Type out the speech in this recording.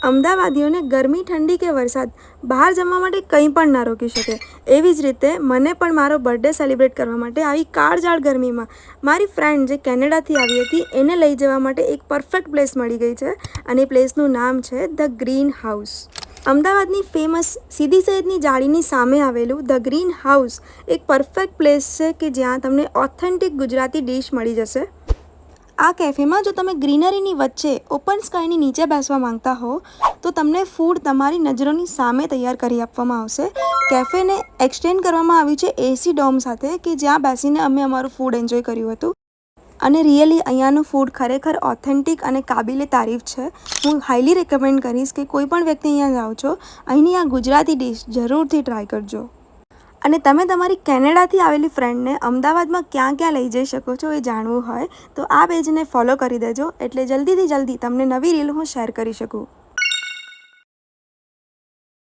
અમદાવાદીઓને ગરમી, ઠંડી કે વરસાદ બહાર જમવા માટે કંઈ પણ ના રોકી શકે. એવી જ રીતે મને પણ મારો બર્થડે સેલિબ્રેટ કરવા માટે આવી કાળઝાળ ગરમીમાં મારી ફ્રેન્ડ જે કેનેડાથી આવી હતી એને લઈ જવા માટે એક પરફેક્ટ પ્લેસ મળી ગઈ છે અને એ પ્લેસનું નામ છે ધ ગ્રીન હાઉસ. અમદાવાદની ફેમસ સીદી સૈયદની જાળીની સામે આવેલું ધ ગ્રીન હાઉસ એક પરફેક્ટ પ્લેસ છે કે જ્યાં તમને ઓથેન્ટિક ગુજરાતી ડિશ મળી જશે. આ કેફેમાં જો તમે ગ્રીનરીની વચ્ચે ઓપન સ્કાયની નીચે બેસવા માંગતા હો તો તમને ફૂડ તમારી નજરોની સામે તૈયાર કરી આપવામાં આવશે. કેફેને એક્સટેન્ડ કરવામાં આવ્યું છે એસી ડોમ સાથે કે જ્યાં બેસીને અમે અમારું ફૂડ એન્જોય કર્યું હતું અને રિયલી અહીંયાનું ફૂડ ખરેખર ઓથેન્ટિક અને કાબિલે તારીફ છે. હું હાઈલી રેકમેન્ડ કરીશ કે કોઈ પણ વ્યક્તિ અહીંયા જાઓ છો અહીંની આ ગુજરાતી ડિશ જરૂરથી ટ્રાય કરજો. અને તમે તમારી કેનેડાથી આવેલી ફ્રેન્ડને અમદાવાદમાં ક્યાં ક્યાં લઈ જઈ શકો છો એ જાણવું હોય તો આ પેજને ફોલો કરી દેજો એટલે જલ્દીથી જલ્દી તમને નવી રીલ હું શેર કરી શકું.